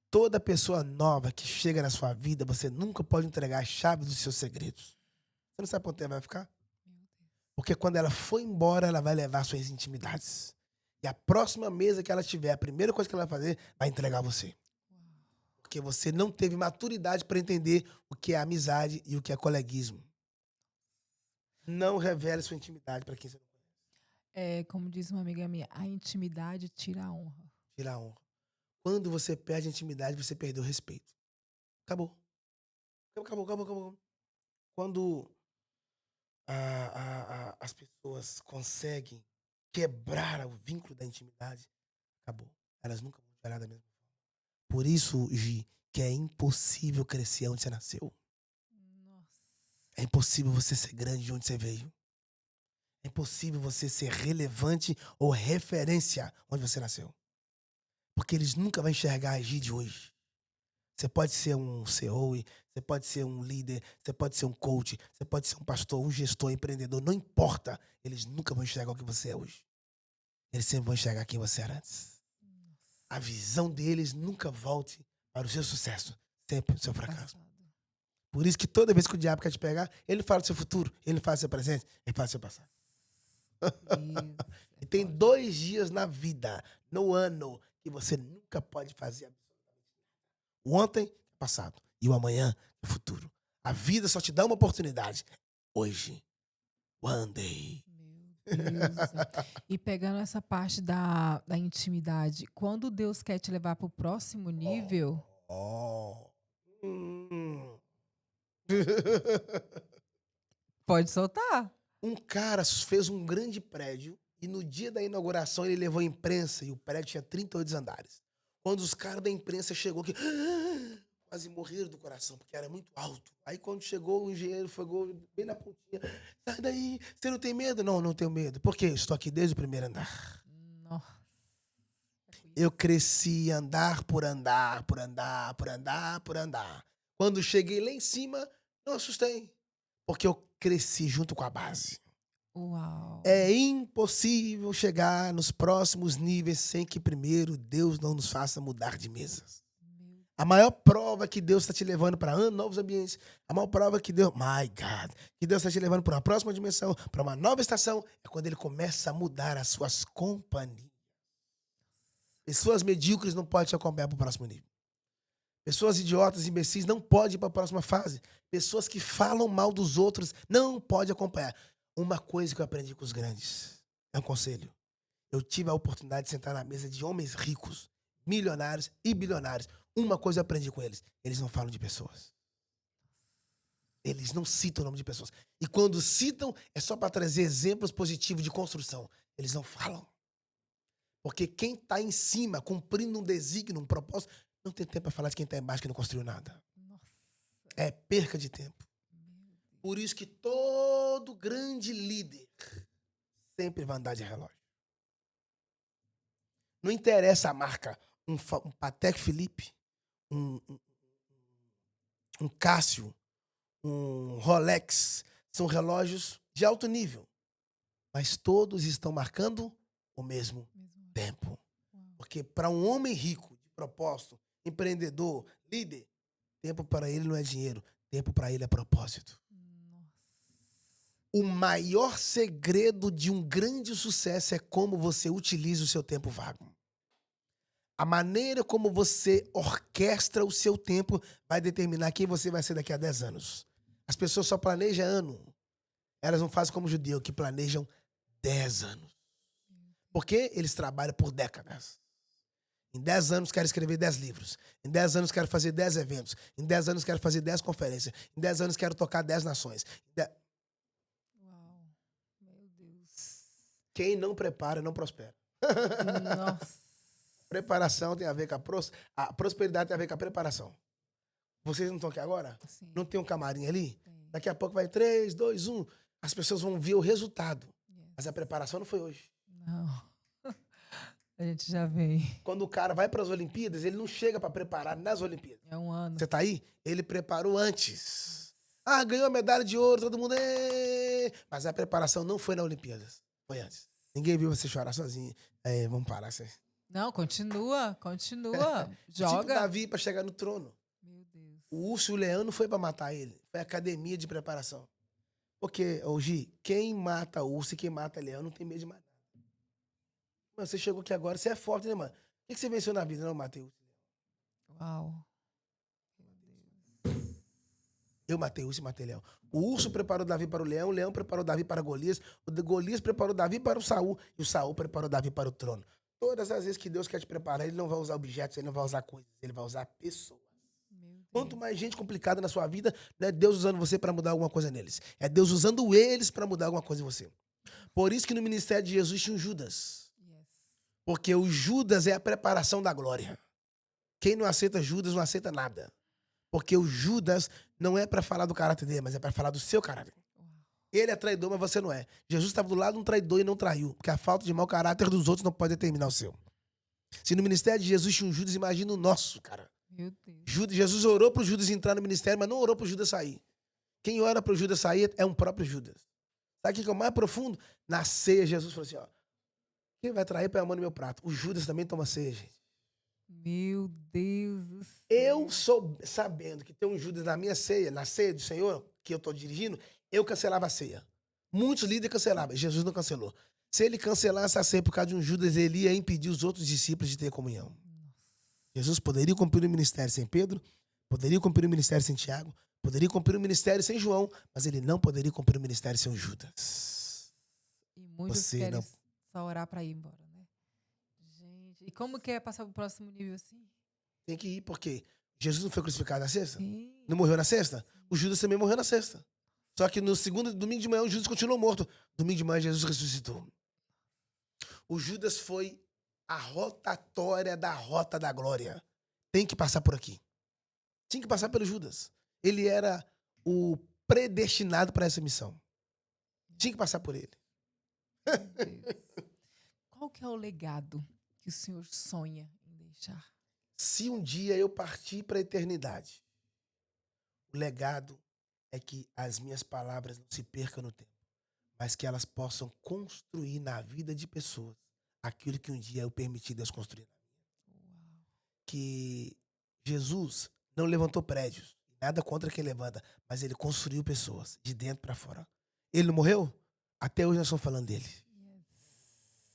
Toda pessoa nova que chega na sua vida, você nunca pode entregar a chave dos seus segredos. Você não sabe quanto tempo vai ficar? Meu Deus. Porque quando ela for embora, ela vai levar suas intimidades. E a próxima mesa que ela tiver, a primeira coisa que ela vai fazer, vai entregar você. Uau. Porque você não teve maturidade para entender o que é amizade e o que é coleguismo. Não revele sua intimidade para quem você não conhece. É, como diz uma amiga minha, a intimidade tira a honra. Tira a honra. Quando você perde a intimidade, você perdeu o respeito. Acabou. Acabou. Quando as pessoas conseguem quebrar o vínculo da intimidade, acabou. Elas nunca vão te olhar da mesma forma. Por isso, Gi, que é impossível crescer onde você nasceu. Nossa. É impossível você ser grande de onde você veio. É impossível você ser relevante ou referência onde você nasceu. Porque eles nunca vão enxergar a Gi de hoje. Você pode ser um CEO, você pode ser um líder, você pode ser um coach, você pode ser um pastor, um gestor, um empreendedor, não importa. Eles nunca vão enxergar o que você é hoje. Eles sempre vão enxergar quem você era antes. A visão deles nunca volte para o seu sucesso, sempre o seu fracasso. Por isso que toda vez que o diabo quer te pegar, ele fala do seu futuro, ele fala do seu presente, ele fala do seu passado. E tem 2 dias na vida, no ano, que você nunca pode fazer absolutamente nada. O ontem é passado e o amanhã é futuro. A vida só te dá uma oportunidade. Hoje. One day. Meu Deus. E pegando essa parte da intimidade, quando Deus quer te levar para o próximo nível... Pode soltar. Um cara fez um grande prédio e no dia da inauguração ele levou a imprensa e o prédio tinha 38 andares. Quando os caras da imprensa chegou aqui, quase morreram do coração, porque era muito alto. Aí quando chegou, o engenheiro chegou bem na pontinha. Sai daí, você não tem medo? Não, não tenho medo. Por quê? Estou aqui desde o primeiro andar. Nossa. Eu cresci andar por andar. Quando cheguei lá em cima, não assustei. Porque eu cresci junto com a base. Uau. É impossível chegar nos próximos níveis sem que primeiro Deus não nos faça mudar de mesas. A maior prova que Deus está te levando para novos ambientes, a maior prova que Deus, que Deus está te levando para uma próxima dimensão, para uma nova estação, é quando ele começa a mudar as suas companhias. Pessoas medíocres não podem te acompanhar para o próximo nível. Pessoas idiotas, imbecis, não podem ir para a próxima fase. Pessoas que falam mal dos outros não podem acompanhar. Uma coisa que eu aprendi com os grandes, é um conselho. Eu tive a oportunidade de sentar na mesa de homens ricos, milionários e bilionários. Uma coisa eu aprendi com eles, eles não falam de pessoas. Eles não citam o nome de pessoas. E quando citam, é só para trazer exemplos positivos de construção. Eles não falam. Porque quem está em cima, cumprindo um desígnio, um propósito, não tem tempo para falar de quem está embaixo que não construiu nada. Nossa. É perca de tempo. Por isso que todo grande líder sempre vai andar de relógio. Não interessa a marca. Um Patek Philippe, um Cássio, um Rolex, são relógios de alto nível. Mas todos estão marcando o mesmo tempo. Porque para um homem rico, de propósito, empreendedor, líder, tempo para ele não é dinheiro, tempo para ele é propósito. O maior segredo de um grande sucesso é como você utiliza o seu tempo vago. A maneira como você orquestra o seu tempo vai determinar quem você vai ser daqui a 10 anos. As pessoas só planejam ano. Elas não fazem como o judeu, que planejam 10 anos. Porque eles trabalham por décadas. Em 10 anos quero escrever 10 livros. Em 10 anos quero fazer 10 eventos. Em 10 anos quero fazer 10 conferências. Em 10 anos quero tocar 10 nações. Uau. Meu Deus. Quem não prepara, não prospera. Nossa. Preparação tem a ver com a prosperidade tem a ver com a preparação. Vocês não estão aqui agora? Sim. Não tem um camarim ali? Tem. Daqui a pouco vai 3, 2, 1. As pessoas vão ver o resultado. Yes. Mas a preparação não foi hoje. Não. A gente já vem. Quando o cara vai para as Olimpíadas, ele não chega para preparar nas Olimpíadas. É um ano. Você tá aí? Ele preparou antes. Ah, ganhou a medalha de ouro, todo mundo... Mas a preparação não foi na Olimpíadas. Foi antes. Ninguém viu você chorar sozinho. Vamos parar. Não, continua. Tipo Joga. Davi para chegar no trono. Meu Deus. O urso e o leão não foi para matar ele. Foi academia de preparação. Porque, Gi, quem mata urso e quem mata leão não tem medo de matar. Mano, você chegou aqui agora, você é forte, né, mano? O que você venceu na vida? Não, matei urso. Uau. Eu matei urso e matei leão. O urso preparou Davi para o leão preparou Davi para Golias, o Golias preparou Davi para o Saul, e o Saul preparou Davi para o trono. Todas as vezes que Deus quer te preparar, ele não vai usar objetos, ele não vai usar coisas, ele vai usar pessoas. Quanto mais gente complicada na sua vida, não é Deus usando você para mudar alguma coisa neles. É Deus usando eles para mudar alguma coisa em você. Por isso que no ministério de Jesus tinha um Judas. Yes. Porque o Judas é a preparação da glória. Quem não aceita Judas não aceita nada. Porque o Judas não é para falar do caráter dele, mas é para falar do seu caráter. Ele é traidor, mas você não é. Jesus estava do lado de um traidor e não traiu. Porque a falta de mau caráter dos outros não pode determinar o seu. Se no ministério de Jesus tinha um Judas, imagina o nosso, cara. Meu Deus. Jesus orou para o Judas entrar no ministério, mas não orou para o Judas sair. Quem ora para o Judas sair é um próprio Judas. Sabe o que é o mais profundo? Na ceia, Jesus falou assim, ó. Quem vai trair põe a mão no meu prato. O Judas também toma ceia, gente. Meu Deus do céu. Eu sou sabendo que tem um Judas na minha ceia, na ceia do Senhor, que eu estou dirigindo, eu cancelava a ceia. Muitos líderes cancelavam, Jesus não cancelou. Se ele cancelasse a ceia por causa de um Judas, ele ia impedir os outros discípulos de ter comunhão. Jesus poderia cumprir o ministério sem Pedro, poderia cumprir o ministério sem Tiago, poderia cumprir o ministério sem João, mas ele não poderia cumprir o ministério sem Judas. E muitos Você querem não- só orar para ir embora, né? Gente, e como que é passar pro próximo nível assim? Tem que ir, porque Jesus não foi crucificado na sexta? Sim. Não morreu na sexta? O Judas também morreu na sexta. Só que no segundo domingo de manhã, o Judas continuou morto. Domingo de manhã, Jesus ressuscitou. O Judas foi a rotatória da rota da glória. Tem que passar por aqui. Tinha que passar pelo Judas. Ele era o predestinado para essa missão. Tinha que passar por ele. Meu Deus. Qual que é o legado que o senhor sonha em deixar? Se um dia eu partir para a eternidade, o legado é que as minhas palavras não se percam no tempo, mas que elas possam construir na vida de pessoas aquilo que um dia eu permiti Deus construir. Uau. Que Jesus não levantou prédios, nada contra quem levanta, mas ele construiu pessoas de dentro para fora. Ele não morreu? Até hoje nós estamos falando dele. Yes.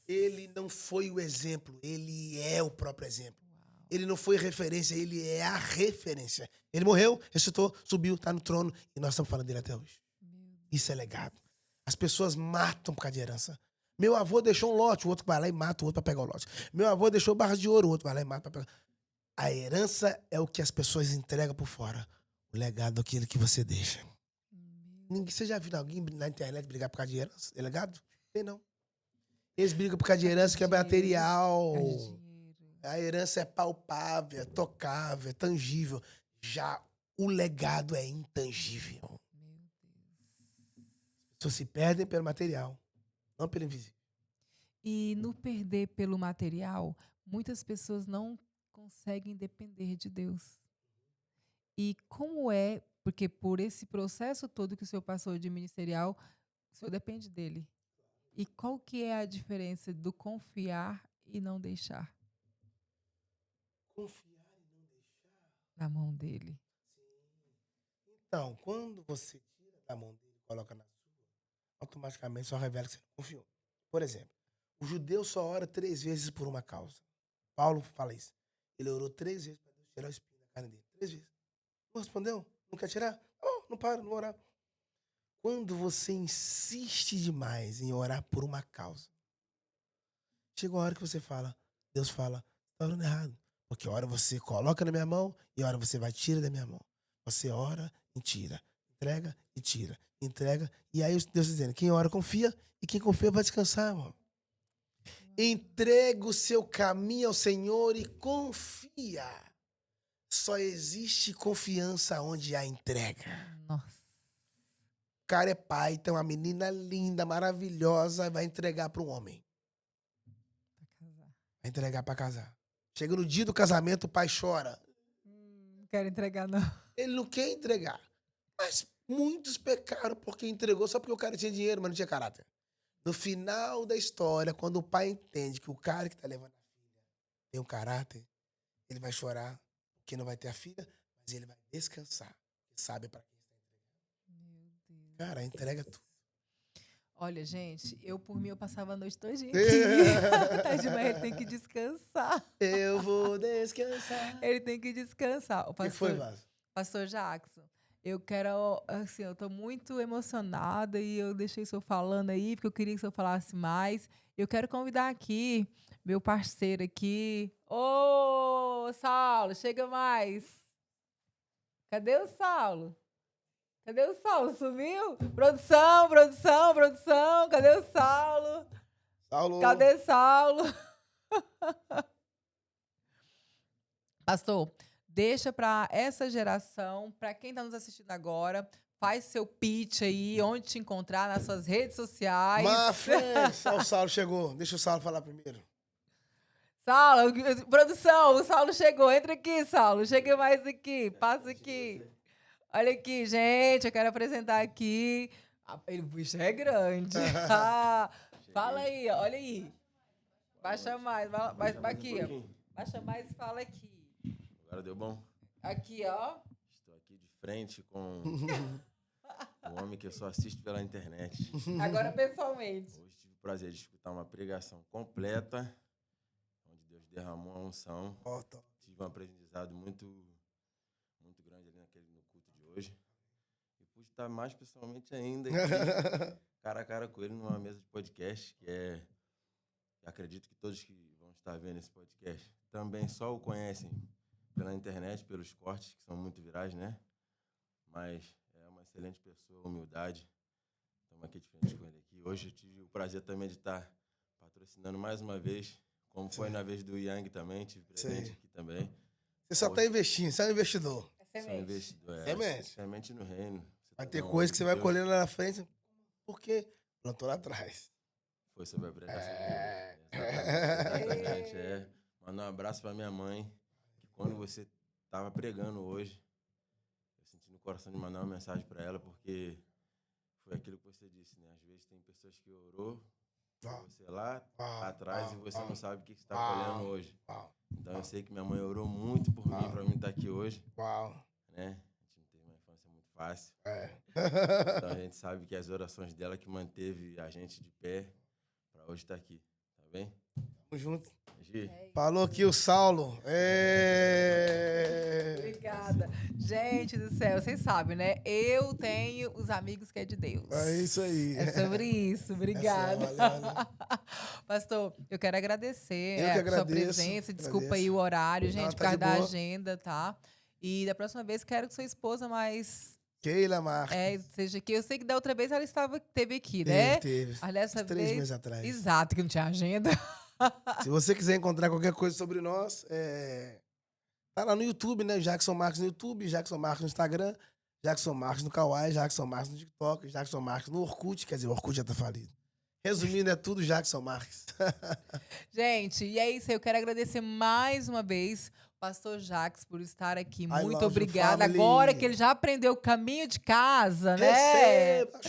Ele não foi o exemplo, ele é o próprio exemplo. Uau. Ele não foi referência, ele é a referência. Ele morreu, ressuscitou, subiu, está no trono e nós estamos falando dele até hoje. Meu Deus. Isso é legado. As pessoas matam por causa de herança. Meu avô deixou um lote, o outro vai lá e mata o outro para pegar o lote. Meu avô deixou barras de ouro, o outro vai lá e mata para pegar. A herança é o que as pessoas entregam por fora. O legado é aquilo que você deixa. Você já viu alguém na internet brigar por causa de herança? É legado? Tem não. Eles brigam por causa de herança que é material. É dinheiro. A herança é palpável, é tocável, é tangível. Já o legado é intangível. Meu Deus. As pessoas se perdem pelo material, não pelo invisível. E no perder pelo material, muitas pessoas não conseguem depender de Deus. E como é, porque por esse processo todo que o senhor passou de ministerial, o senhor depende dele. E qual que é a diferença do confiar e não deixar? Confiar e não deixar. Na mão dele. Então, quando você tira da mão dele e coloca na sua, automaticamente só revela que você não confiou. Por exemplo, o judeu só ora 3 vezes por uma causa. Paulo fala isso. Ele orou 3 vezes para Deus tirar o espinho da carne dele. 3 vezes. Não respondeu? Não quer tirar? Não para, não orar. Quando você insiste demais em orar por uma causa, chega uma hora que você fala, Deus fala, está orando errado. Porque hora você coloca na minha mão e hora você vai tirar da minha mão. Você ora e tira. Entrega e tira. Entrega. E aí Deus está dizendo, quem ora confia e quem confia vai descansar, irmão. Entrega o seu caminho ao Senhor e confia. Só existe confiança onde há entrega. Nossa. O cara é pai, tem uma menina linda, maravilhosa, vai entregar para um homem. Pra casar. Vai entregar para casar. Chega no dia do casamento, o pai chora. Não quero entregar, não. Ele não quer entregar. Mas muitos pecaram porque entregou só porque o cara tinha dinheiro, mas não tinha caráter. No final da história, quando o pai entende que o cara que está levando a filha tem um caráter, ele vai chorar, porque não vai ter a filha, mas ele vai descansar. Sabe para quem está entregando. Meu Deus. Cara, entrega tudo. Olha, gente, por mim, eu passava a noite todinha aqui. Tá de manhã, ele tem que descansar. Eu vou descansar. Ele tem que descansar. O que foi, Vaso? Pastor Jackson, eu quero, assim, eu tô muito emocionada e eu deixei o senhor falando aí, porque eu queria que o senhor falasse mais. Eu quero convidar aqui, meu parceiro aqui. Ô, Saulo, chega mais. Cadê o Saulo? Cadê o Saulo? Sumiu? Produção, produção, produção. Cadê o Saulo? Saulo. Cadê Saulo? Pastor, deixa para essa geração, para quem está nos assistindo agora, faz seu pitch aí, onde te encontrar nas suas redes sociais. O Saulo chegou. Deixa o Saulo falar primeiro. Saulo, produção, o Saulo chegou. Entra aqui, Saulo. Chega mais aqui. Passa aqui. Olha aqui, gente. Eu quero apresentar aqui. O bicho é grande. Fala aí, olha aí. Baixa mais. Aqui, ó. Baixa mais e fala aqui. Agora deu bom? Aqui, ó. Estou aqui de frente com o homem que eu só assisto pela internet. Agora pessoalmente. Hoje tive o prazer de escutar uma pregação completa, onde Deus derramou a unção. Tive um aprendizado muito grande ali no culto de hoje. E pude estar mais pessoalmente ainda aqui, cara a cara com ele numa mesa de podcast, acredito que todos que vão estar vendo esse podcast também só o conhecem pela internet, pelos cortes, que são muito virais, né? Mas é uma excelente pessoa, humildade. Estamos aqui de frente com ele aqui. Hoje eu tive o prazer também de estar patrocinando mais uma vez, como foi na vez do Yang também, tive presente aqui também. Você só está investindo, você é um investidor. É Sou investidor. Semente. Semente no reino. Vai ter coisa que você vai colher lá na frente, porque plantou lá atrás. Foi sobre a pregação. Exatamente. Mandar um abraço para minha mãe. Quando você estava pregando hoje, eu senti no coração de mandar uma mensagem para ela, porque foi aquilo que você disse, né? Às vezes tem pessoas que orou pra você lá atrás e você não sabe o que você está colhendo hoje. Então eu sei que minha mãe orou muito por mim, para mim estar aqui hoje. Né? A gente não teve uma infância muito fácil. Então a gente sabe que as orações dela que manteve a gente de pé para hoje estar aqui. Tá bem? Tamo junto. Gi. Falou aqui o Saulo. Obrigada. Gente do céu, vocês sabem, né? Eu tenho os amigos que é de Deus. É isso aí. É sobre isso. Obrigada. Pastor, eu quero agradecer a sua presença. Desculpa aí o horário, gente, por causa da agenda, tá? E da próxima vez quero que sua esposa mais... Keila Marques. Seja aqui. Eu sei que da outra vez ela teve aqui, né? Teve. Aliás, dessa 3 meses atrás. Exato, que não tinha agenda. Se você quiser encontrar qualquer coisa sobre nós, tá lá no YouTube, né? Jackson Marques no YouTube, Jackson Marques no Instagram, Jackson Marques no Kawaii, Jackson Marques no TikTok, Jackson Marques no Orkut, quer dizer, o Orkut já tá falido. Resumindo, é tudo Jackson Marques. Gente, e é isso aí. Eu quero agradecer mais uma vez Pastor Jacques, por estar aqui. I Muito love you, obrigada. family. Agora que ele já aprendeu o caminho de casa, né? Receba.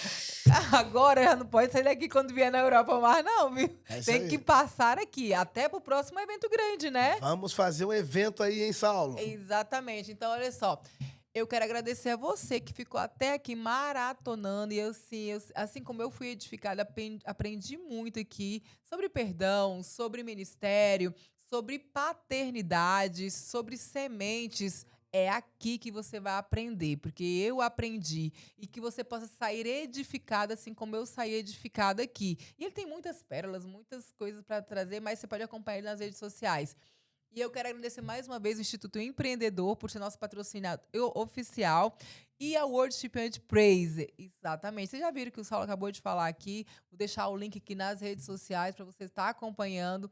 Agora já não pode sair daqui quando vier na Europa mais, não, viu? É isso Tem aí. que passar aqui, até pro próximo evento grande, né? Vamos fazer um evento aí, hein, Saulo? Exatamente. Então, olha só. Eu quero agradecer a você que ficou até aqui maratonando. E assim como eu fui edificada, aprendi muito aqui sobre perdão, sobre ministério, sobre paternidade, sobre sementes. É aqui que você vai aprender, porque eu aprendi. E que você possa sair edificada, assim como eu saí edificada aqui. E ele tem muitas pérolas, muitas coisas para trazer, mas você pode acompanhar ele nas redes sociais. E eu quero agradecer mais uma vez o Instituto Empreendedor por ser nosso patrocinador oficial e a Worship and Praise. Exatamente. Vocês já viram que o Saulo acabou de falar aqui. Vou deixar o link aqui nas redes sociais para você estar acompanhando.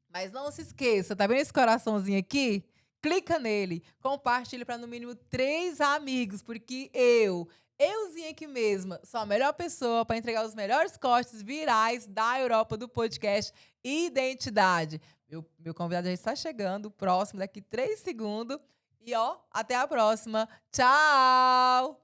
Mas não se esqueça, tá vendo esse coraçãozinho aqui? Clica nele, compartilhe para no mínimo 3 amigos, porque euzinha aqui mesma, sou a melhor pessoa para entregar os melhores cortes virais da Europa do podcast Identidade. Meu convidado já está chegando, próximo, daqui 3 segundos. E, até a próxima. Tchau!